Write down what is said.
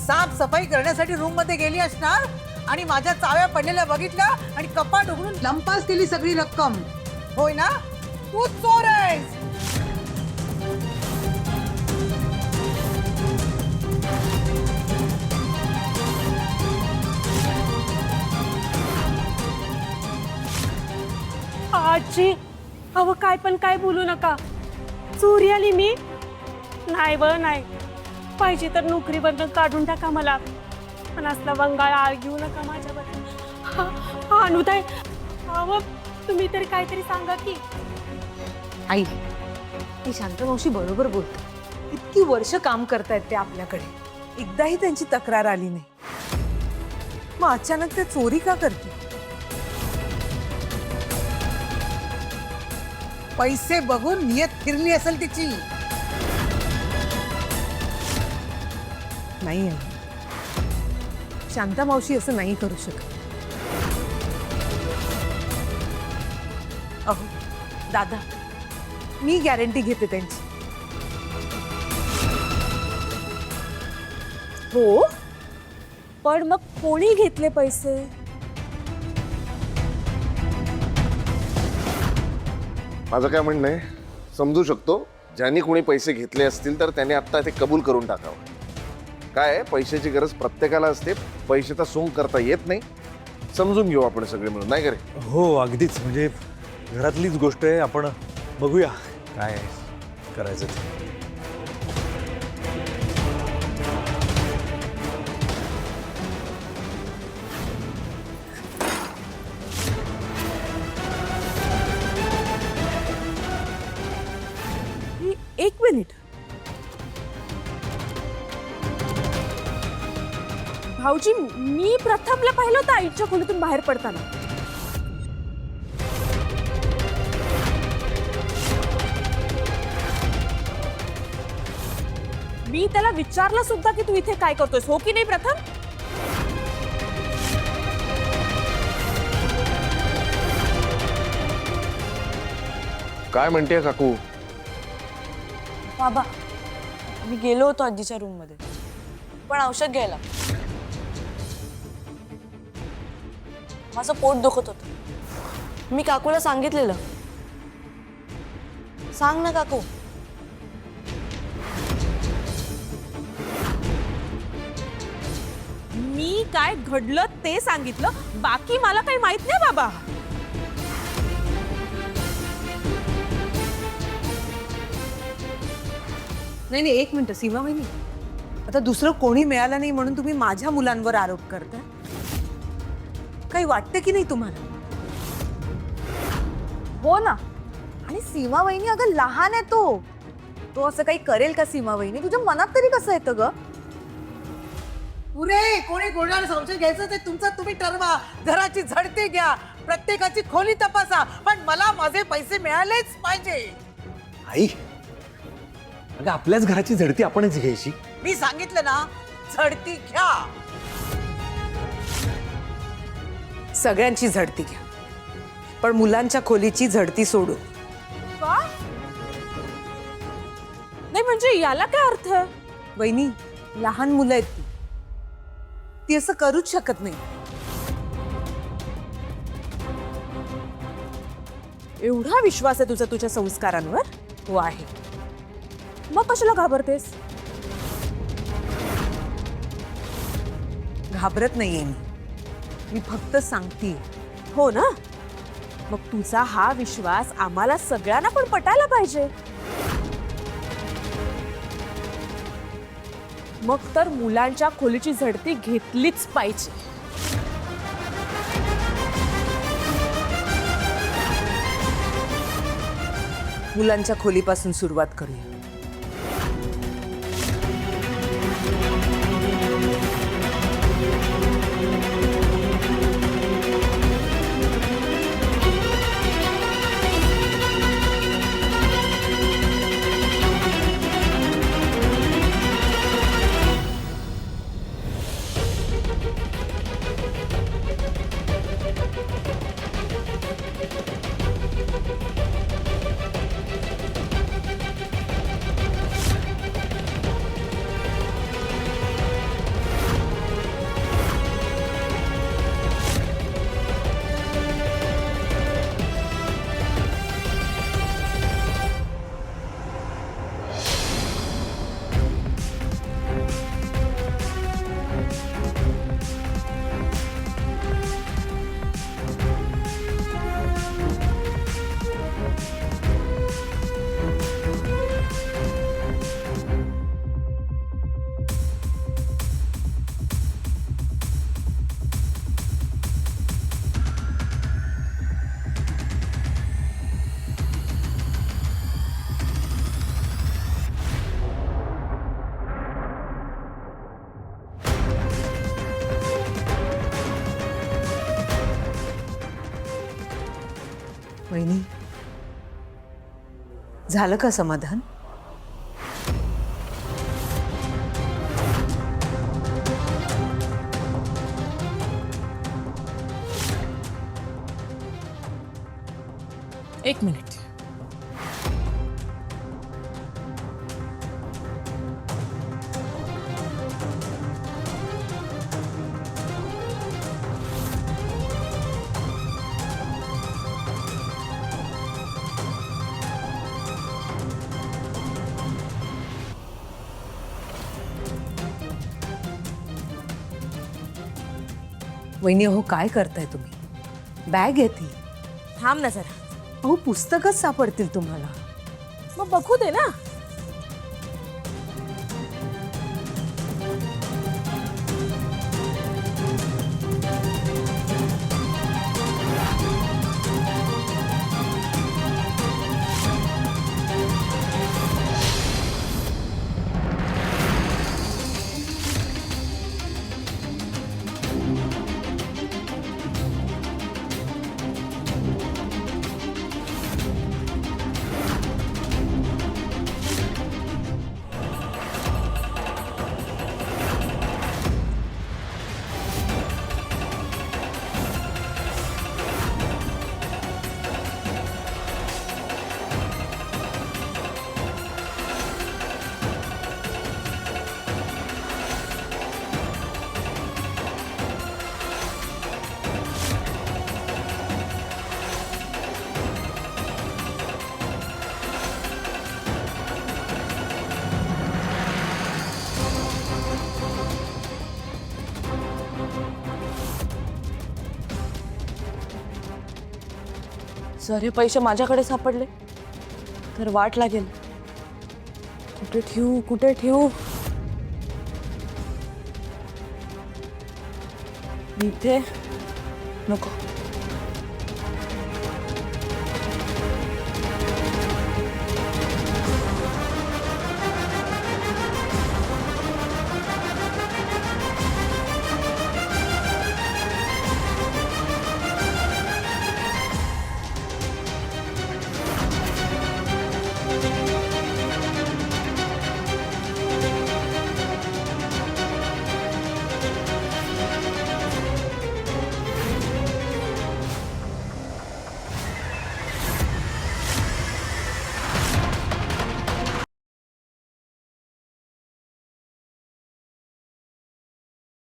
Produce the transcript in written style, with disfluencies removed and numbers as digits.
साफसफाई करण्यासाठी रूम मध्ये गेली असणार आणि माझ्या चाव्या पडलेल्या बघितल्या आणि कपाट उघडून लंपास दिली सगळी रक्कम. होय ना? तू चोर आहेस. आजी अहो काय पण काय बोलू नका. चोरी आली मी नाही व नाही. पाहिजे तर नोकरी बंद काढून टाका मला, पण असला वंगाळ आळ घेऊ नका माझ्याबद्दल. अनुताई अहो तुम्ही तर काहीतरी सांगा की. आई ती शांत मावशी बरोबर बोलते. इतकी वर्ष काम करतायत ते आपल्याकडे, एकदाही त्यांची तक्रार आली नाही. मग अचानक ते चोरी का करते? पैसे बघून नियत फिरली असेल तिची. नाही आहे, शांता मावशी असं नाही करू शकत. अहो दादा, मी गॅरंटी घेते त्यांची. हो पण मग कोणी घेतले पैसे? माझं काय म्हणणं आहे, समजू शकतो ज्यांनी कोणी पैसे घेतले असतील तर त्याने आत्ता ते कबूल करून टाकावं. काय आहे, पैशाची गरज प्रत्येकाला असते, पैशाचा सोंग करता येत नाही. समजून घेऊ आपण सगळे मिळून, नाही का रे? हो अगदीच, म्हणजे घरातलीच गोष्ट आहे. आपण बघूया काय करायचं ते. एक मिनिट भाऊजी, मी प्रथमला पाहिलं होतं आईच्या खोलीतून बाहेर पडताना. मी त्याला विचारलं सुद्धा की तू इथे काय करतोयस, हो की नाही प्रथम? काय म्हणते काकू? बाबा मी गेलो होतो आजीच्या रूम मध्ये, पण औषध घ्यायला माझं पोट दुखत होतं. मी काकूला सांगितलेलं. सांग ना काकू. मी काय घडलं ते सांगितलं, बाकी मला काही माहित नाही बाबा. नाही नाही, एक मिनिट सीमा वहिनी, आता दुसरं कोणी मिळालं नाही म्हणून तुम्ही माझ्या मुलांवर आरोप करताय? काही वाटतं की नाही तुम्हाला? हो ना, आणि सीमा वहिनी अगं लहान आहे तो असं काही करेल का? सीमा वहिनी तुझ्या मनात तरी कसं येतं ग? पुरे कोणी कोणाला संशय घ्यायचं ते तुमचं तुम्ही ठरवा. घराची झडती घ्या, प्रत्येकाची खोली तपासा, पण मला माझे पैसे मिळालेच पाहिजे. आई अगं आपल्याच घराची झडती आपणच घ्यायची. मी सांगितलं ना, झडती घ्या. सगळ्यांची झडती घ्या, पण मुलांच्या खोलीची झडती सोडून. का? नाही म्हणजे याला काय अर्थ? वहिनी लहान मुलं आहेत ती असं करूच शकत नाही. एवढा विश्वास आहे तुझा तुझ्या संस्कारांवर? हो आहे. मग कशाला घाबरतेस? घाबरत नाहीये मी फक्त सांगते. हो ना, मग तुझा हा विश्वास आम्हाला सगळ्यांना पण पटायला पाहिजे. मग तर मुलांच्या खोलीची झडती घेतलीच पाहिजे. मुलांच्या खोलीपासून सुरुवात करूया. झालं का समाधान? एक मिनिट. वहिनी अहो काय करताय तुम्ही? बॅग येते. थांब ना जरा. अहो पुस्तकच सापडतील तुम्हाला. मग बघू दे ना. जर हे पैसे माझ्याकडे सापडले तर वाट लागेल. कुठे ठेवू इथे नको.